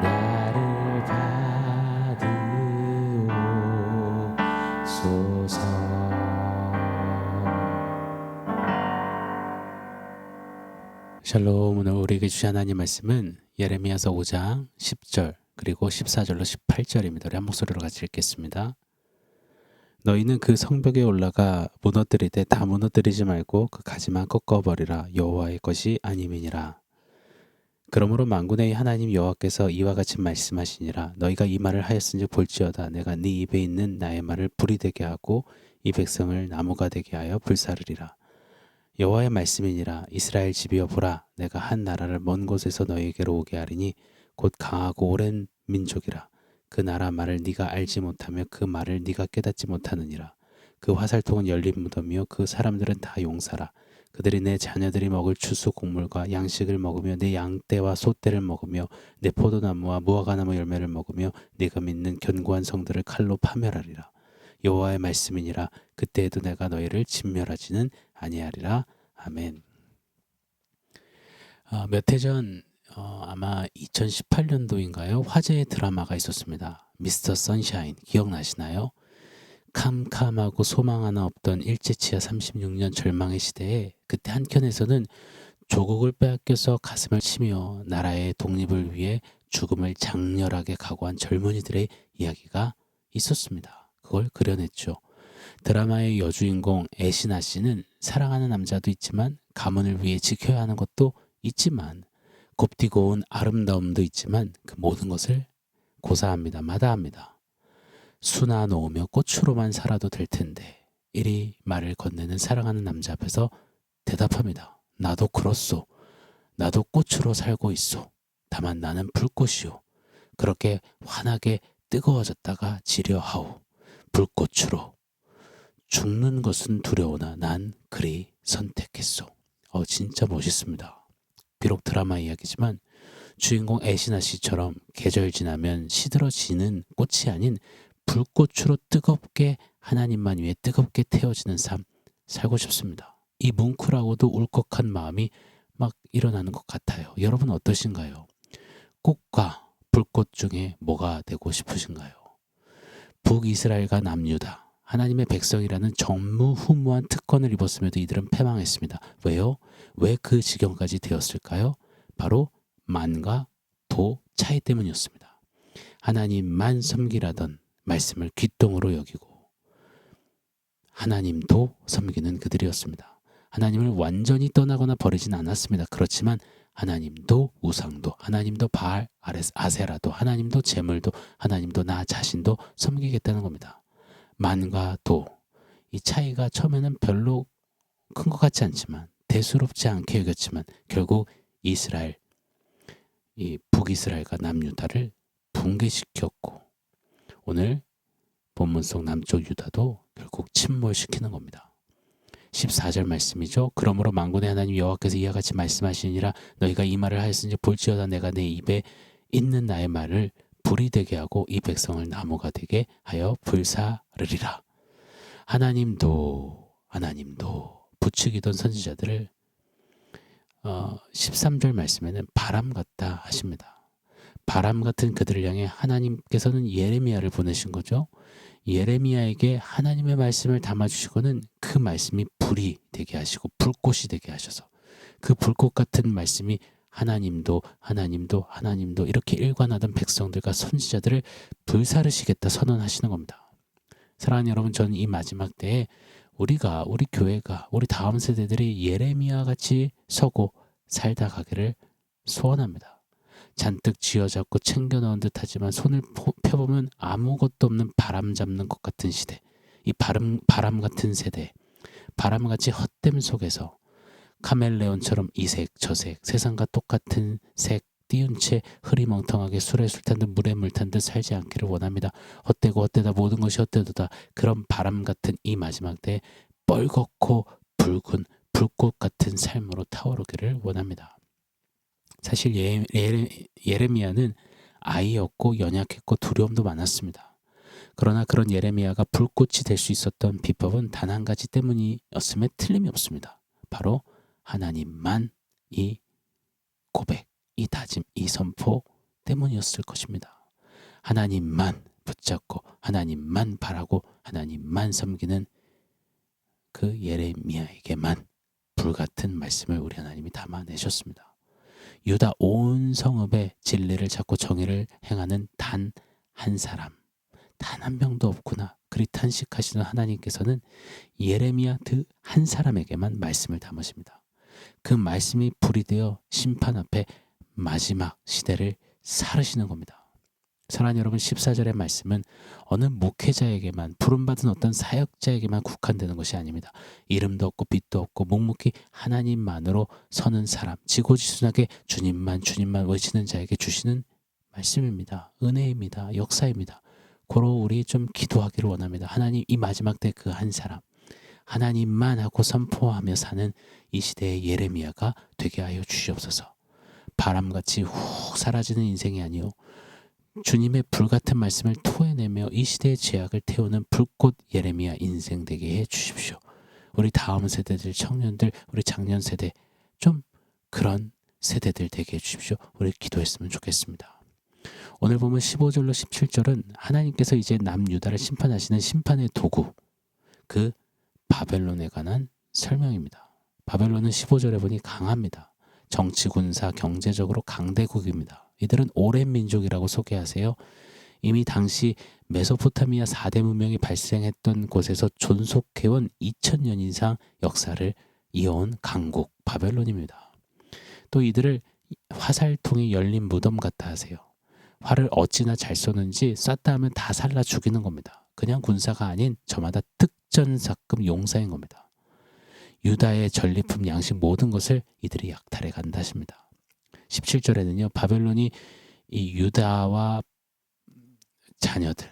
나를 받으옵소서. 샬롬. 오늘 우리에게 주신 하나님 말씀은 예레미야서 5장 10절 그리고 14절로 18절입니다. 우리 한 목소리로 같이 읽겠습니다. 너희는 그 성벽에 올라가 무너뜨리되 다 무너뜨리지 말고 그 가지만 꺾어버리라. 여호와의 것이 아님이니라. 그러므로 만군의 하나님 여호와께서 이와 같이 말씀하시니라. 너희가 이 말을 하였은즉 볼지어다. 내가 네 입에 있는 나의 말을 불이 되게 하고 이 백성을 나무가 되게 하여 불사르리라. 여호와의 말씀이니라. 이스라엘 집이여 보라. 내가 한 나라를 먼 곳에서 너희에게로 오게 하리니 곧 강하고 오랜 민족이라. 그 나라 말을 네가 알지 못하며 그 말을 네가 깨닫지 못하느니라. 그 화살통은 열린 무덤이요 그 사람들은 다 용사라. 그들이 내 자녀들이 먹을 추수 곡물과 양식을 먹으며 내 양떼와 소떼를 먹으며 내 포도나무와 무화과나무 열매를 먹으며 네가 믿는 견고한 성들을 칼로 파멸하리라. 여호와의 말씀이니라. 그때에도 내가 너희를 진멸하지는 아니하리라. 아멘. 몇 해 전 아마 2018년도인가요? 화제의 드라마가 있었습니다. 미스터 선샤인 기억나시나요? 캄캄하고 소망 하나 없던 일제치하 36년 절망의 시대에 그때 한켠에서는 조국을 빼앗겨서 가슴을 치며 나라의 독립을 위해 죽음을 장렬하게 각오한 젊은이들의 이야기가 있었습니다. 그걸 그려냈죠. 드라마의 여주인공 애시나 씨는 사랑하는 남자도 있지만 가문을 위해 지켜야 하는 것도 있지만 곱디고 온 아름다움도 있지만 그 모든 것을 고사합니다. 마다합니다. 수나 놓으며 꽃으로만 살아도 될 텐데 이리 말을 건네는 사랑하는 남자 앞에서 대답합니다. 나도 그렇소. 나도 꽃으로 살고 있소. 다만 나는 불꽃이요. 그렇게 환하게 뜨거워졌다가 지려하오. 불꽃으로. 죽는 것은 두려우나 난 그리 선택했소. 진짜 멋있습니다. 비록 드라마 이야기지만 주인공 애시나 씨처럼 계절 지나면 시들어지는 꽃이 아닌 불꽃으로 뜨겁게 하나님만 위해 뜨겁게 태워지는 삶 살고 싶습니다. 이 뭉클하고도 울컥한 마음이 막 일어나는 것 같아요. 여러분 어떠신가요? 꽃과 불꽃 중에 뭐가 되고 싶으신가요? 북이스라엘과 남유다. 하나님의 백성이라는 전무후무한 특권을 입었음에도 이들은 패망했습니다. 왜요? 왜 그 지경까지 되었을까요? 바로 만과 도 차이 때문이었습니다. 하나님만 섬기라던 말씀을 귓등으로 여기고 하나님도 섬기는 그들이었습니다. 하나님을 완전히 떠나거나 버리진 않았습니다. 그렇지만 하나님도 우상도, 하나님도 바알, 아세라도, 하나님도 재물도, 하나님도 나 자신도 섬기겠다는 겁니다. 만과 도, 이 차이가 처음에는 별로 큰 것 같지 않지만 대수롭지 않게 여겼지만 결국 이스라엘, 이 북이스라엘과 남유다를 붕괴시켰고 오늘 본문 속 남쪽 유다도 결국 침몰시키는 겁니다. 14절 말씀이죠. 그러므로 만군의 하나님 여호와께서 이와 같이 말씀하시니라. 너희가 이 말을 하였으니 볼지어다 내가 내 입에 있는 나의 말을 불이 되게 하고 이 백성을 나무가 되게 하여 불사르리라. 하나님도 부추기던 선지자들을 13절 말씀에는 바람 같다 하십니다. 바람 같은 그들을 향해 하나님께서는 예레미야를 보내신 거죠. 예레미야에게 하나님의 말씀을 담아주시고는 그 말씀이 불이 되게 하시고 불꽃이 되게 하셔서 그 불꽃 같은 말씀이 하나님도 이렇게 일관하던 백성들과 선지자들을 불사르시겠다 선언하시는 겁니다. 사랑하는 여러분, 저는 이 마지막 때에 우리 교회가, 우리 다음 세대들이 예레미야 같이 서고 살다 가기를 소원합니다. 잔뜩 쥐어잡고 챙겨 넣은 듯 하지만 손을 펴보면 아무것도 없는 바람 잡는 것 같은 시대, 이 바람 같은 세대, 바람같이 헛됨 속에서 카멜레온처럼 이색 저색 세상과 똑같은 색 띄운 채 흐리멍텅하게 술에 술 탄 듯 물에 물 탄 듯 살지 않기를 원합니다. 헛되고 헛되다 모든 것이 헛되도다. 그런 바람 같은 이 마지막 때에 뻘겋고 붉은 불꽃 같은 삶으로 타오르기를 원합니다. 사실 예레미야는 아이였고 연약했고 두려움도 많았습니다. 그러나 그런 예레미야가 불꽃이 될 수 있었던 비법은 단 한 가지 때문이었음에 틀림이 없습니다. 바로 하나님만이 고백, 이 다짐, 이 선포 때문이었을 것입니다. 하나님만 붙잡고 하나님만 바라고 하나님만 섬기는 그 예레미야에게만 불같은 말씀을 우리 하나님이 담아내셨습니다. 유다 온 성읍에 진리를 찾고 정의를 행하는 단 한 사람, 단 한 명도 없구나. 그리 탄식하시는 하나님께서는 예레미야 그 한 사람에게만 말씀을 담으십니다. 그 말씀이 불이 되어 심판 앞에 마지막 시대를 사르시는 겁니다. 사랑하는 여러분, 14절의 말씀은 어느 목회자에게만, 부름받은 어떤 사역자에게만 국한되는 것이 아닙니다. 이름도 없고 빛도 없고 묵묵히 하나님만으로 서는 사람, 지고지순하게 주님만 외치는 자에게 주시는 말씀입니다. 은혜입니다. 역사입니다. 고로 우리 좀 기도하기를 원합니다. 하나님, 이 마지막 때 그 한 사람, 하나님만 하고 선포하며 사는 이 시대의 예레미야가 되게 하여 주시옵소서. 바람같이 훅 사라지는 인생이 아니요, 주님의 불같은 말씀을 토해내며 이 시대의 죄악을 태우는 불꽃 예레미야 인생 되게 해 주십시오. 우리 다음 세대들, 청년들, 우리 작년 세대, 좀 그런 세대들 되게 해 주십시오. 우리 기도했으면 좋겠습니다. 오늘 보면 15절로 17절은 하나님께서 이제 남유다를 심판하시는 심판의 도구, 그 바벨론에 관한 설명입니다. 바벨론은 15절에 보니 강합니다. 정치, 군사, 경제적으로 강대국입니다. 이들은 오랜 민족이라고 소개하세요. 이미 당시 메소포타미아 4대 문명이 발생했던 곳에서 존속해온 2000년 이상 역사를 이어온 강국 바벨론입니다. 또 이들을 화살통이 열린 무덤 같아 하세요. 활을 어찌나 잘 쏘는지 쐈다 하면 다 살라 죽이는 겁니다. 그냥 군사가 아닌 저마다 특전사급 용사인 겁니다. 유다의 전리품, 양식 모든 것을 이들이 약탈해 간다 하십니다. 17절에는요, 바벨론이 이 유다와 자녀들,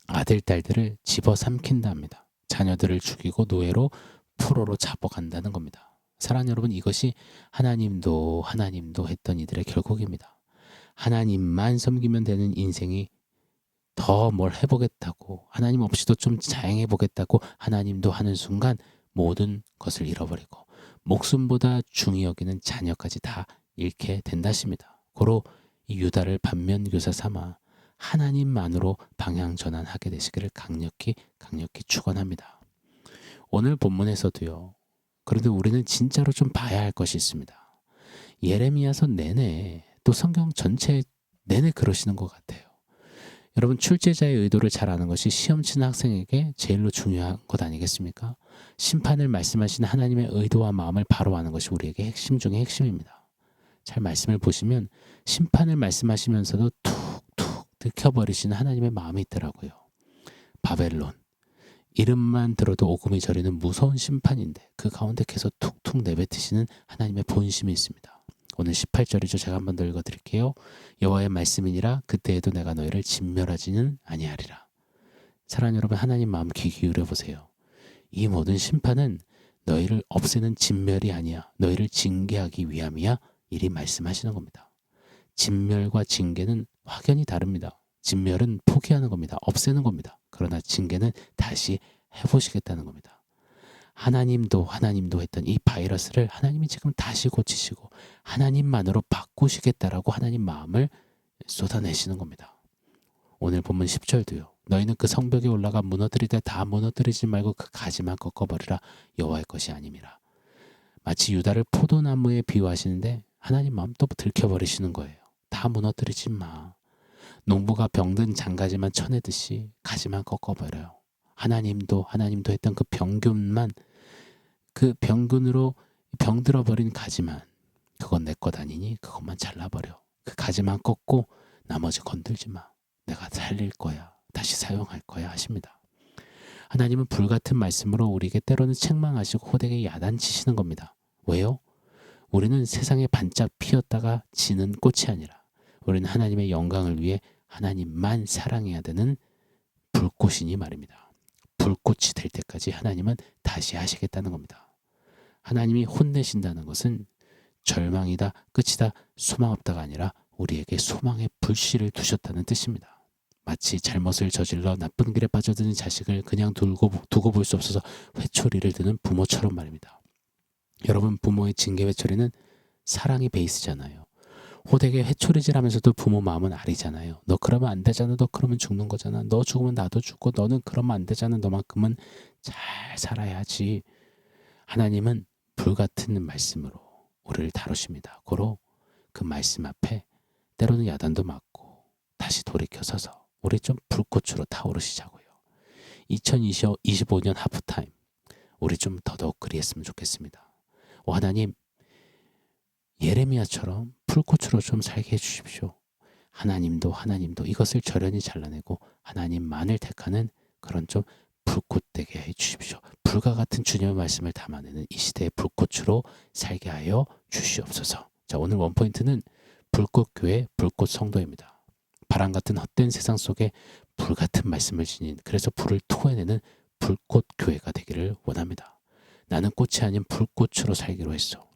아들, 딸들을 집어삼킨다 합니다. 자녀들을 죽이고 노예로 포로로 잡아간다는 겁니다. 사랑하는 여러분, 이것이 하나님도 했던 이들의 결국입니다. 하나님만 섬기면 되는 인생이 더 뭘 해보겠다고, 하나님 없이도 좀 자행해보겠다고 하나님도 하는 순간 모든 것을 잃어버리고 목숨보다 중히 여기는 자녀까지 다 잃게 된다십니다. 고로 이 유다를 반면교사 삼아 하나님만으로 방향 전환하게 되시기를 강력히 축원합니다. 오늘 본문에서도요, 그런데 우리는 진짜로 좀 봐야 할 것이 있습니다. 예레미야서 내내, 또 성경 전체 내내 그러시는 것 같아요. 여러분, 출제자의 의도를 잘 아는 것이 시험 치는 학생에게 제일로 중요한 것 아니겠습니까? 심판을 말씀하시는 하나님의 의도와 마음을 바로 아는 것이 우리에게 핵심 중에 핵심입니다. 잘 말씀을 보시면 심판을 말씀하시면서도 툭툭 들켜버리시는 하나님의 마음이 있더라고요. 바벨론, 이름만 들어도 오금이 저리는 무서운 심판인데 그 가운데 계속 툭툭 내뱉으시는 하나님의 본심이 있습니다. 오늘 18절이죠. 제가 한번 더 읽어드릴게요. 여호와의 말씀이니라 그때에도 내가 너희를 진멸하지는 아니하리라. 사랑하는 여러분, 하나님 마음 귀 기울여 보세요. 이 모든 심판은 너희를 없애는 진멸이 아니야. 너희를 징계하기 위함이야. 이리 말씀하시는 겁니다. 진멸과 징계는 확연히 다릅니다. 진멸은 포기하는 겁니다. 없애는 겁니다. 그러나 징계는 다시 해보시겠다는 겁니다. 하나님도 했던 이 바이러스를 하나님이 지금 다시 고치시고 하나님만으로 바꾸시겠다라고 하나님 마음을 쏟아내시는 겁니다. 오늘 본문 10절도요. 너희는 그 성벽에 올라가 무너뜨리되 다 무너뜨리지 말고 그 가지만 꺾어버리라. 여호와의 것이 아님이라. 마치 유다를 포도나무에 비유하시는데 하나님 마음 또 들켜버리시는 거예요. 다 무너뜨리지 마. 농부가 병든 장가지만 쳐내듯이 가지만 꺾어버려요. 하나님도 했던 그 병균만, 그 병균으로 병들어버린 가지만, 그건 내 것 아니니 그것만 잘라버려. 그 가지만 꺾고 나머지 건들지 마. 내가 살릴 거야. 다시 사용할 거야 하십니다. 하나님은 불같은 말씀으로 우리에게 때로는 책망하시고 호되게 야단치시는 겁니다. 왜요? 우리는 세상에 반짝 피었다가 지는 꽃이 아니라 우리는 하나님의 영광을 위해 하나님만 사랑해야 되는 불꽃이니 말입니다. 불꽃이 될 때까지 하나님은 다시 하시겠다는 겁니다. 하나님이 혼내신다는 것은 절망이다, 끝이다, 소망 없다가 아니라 우리에게 소망의 불씨를 두셨다는 뜻입니다. 마치 잘못을 저질러 나쁜 길에 빠져드는 자식을 그냥 두고 볼 수 없어서 회초리를 드는 부모처럼 말입니다. 여러분, 부모의 징계 회초리는 사랑이 베이스잖아요. 호되게 회초리질하면서도 부모 마음은 아리잖아요. 너 그러면 안 되잖아. 너 그러면 죽는 거잖아. 너 죽으면 나도 죽고 너는 그러면 안 되잖아. 너만큼은 잘 살아야지. 하나님은 불같은 말씀으로 우리를 다루십니다. 고로 그 말씀 앞에 때로는 야단도 맞고 다시 돌이켜 서서 우리 좀 불꽃으로 타오르시자고요. 2025년 하프타임 우리 좀 더더욱 그리했으면 좋겠습니다. 하나님, 예레미야처럼 불꽃으로 좀 살게 해주십시오. 하나님도 이것을 절연히 잘라내고 하나님만을 택하는 그런 좀 불꽃되게 해주십시오. 불과 같은 주님의 말씀을 담아내는 이 시대의 불꽃으로 살게 하여 주시옵소서. 자, 오늘 원포인트는 불꽃교회 불꽃성도입니다. 바람 같은 헛된 세상 속에 불 같은 말씀을 지닌, 그래서 불을 토해내는 불꽃교회가 되기를 원합니다. 나는 꽃이 아닌 불꽃으로 살기로 했어.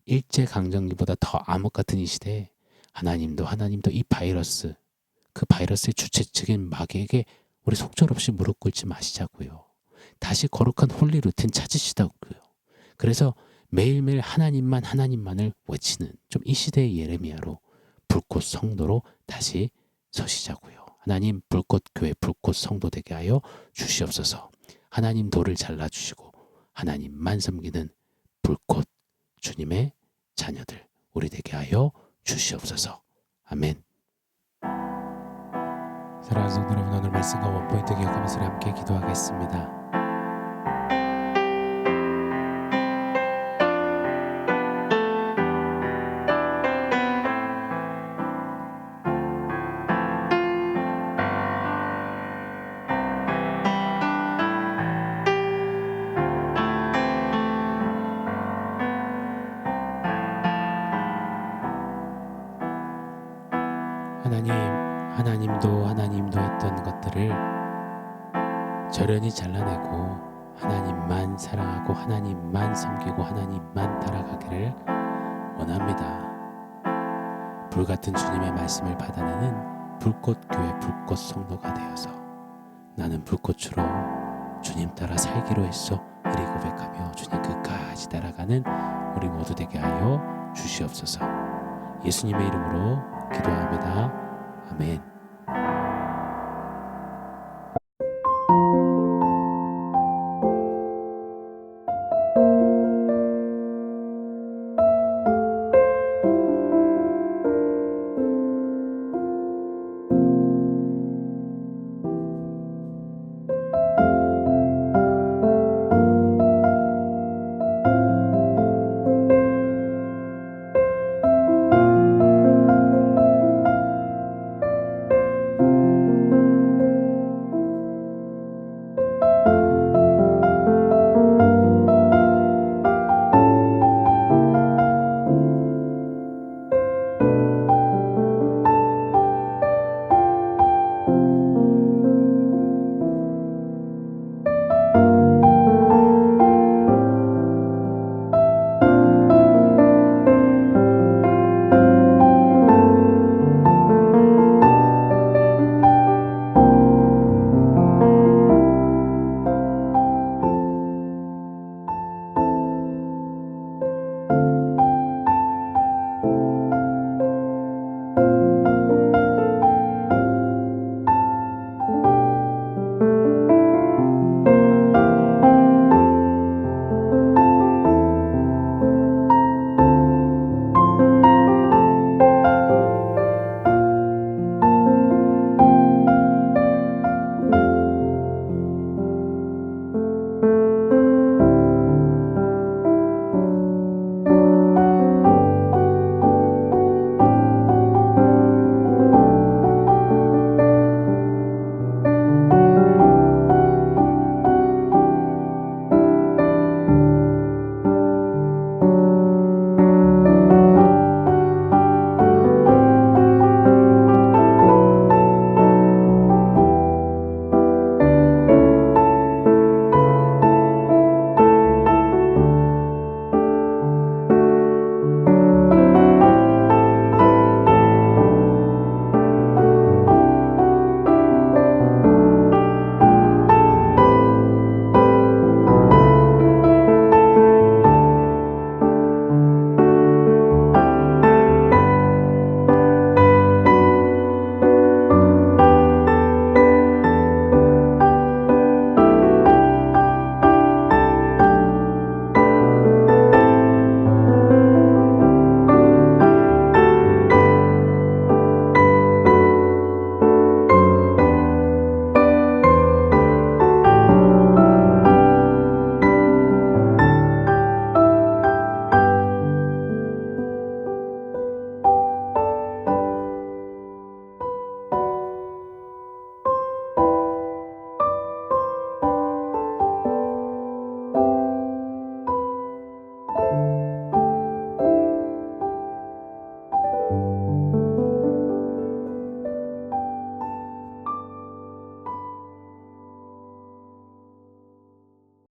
일제강점기보다 더 암흑 같은 이 시대에 하나님도 이 바이러스, 그 바이러스의 주체 측인 마귀에게 우리 속절없이 무릎 꿇지 마시자고요. 다시 거룩한 홀리 루틴 찾으시다고요. 그래서 매일매일 하나님만을 외치는 좀 이 시대의 예레미야로 불꽃 성도로 다시 서시자고요. 하나님 불꽃 교회 불꽃 성도 되게 하여 주시옵소서. 하나님 도를 잘라주시고 하나님만 섬기는 불꽃 주님의 자녀들 우리 되게 하여 주시옵소서. 아멘. 사랑하는 성도 여러분, 오늘 말씀과 원포인트 기억하면서 함께 기도하겠습니다. 하나님도 했던 것들을 절연히 잘라내고 하나님만 사랑하고 하나님만 섬기고 하나님만 따라가기를 원합니다. 불같은 주님의 말씀을 받아내는 불꽃교회 불꽃 성도가 되어서 나는 불꽃으로 주님 따라 살기로 했어 이리 고백하며 주님 끝까지 따라가는 우리 모두 되게 하여 주시옵소서. 예수님의 이름으로 기도합니다. 아멘.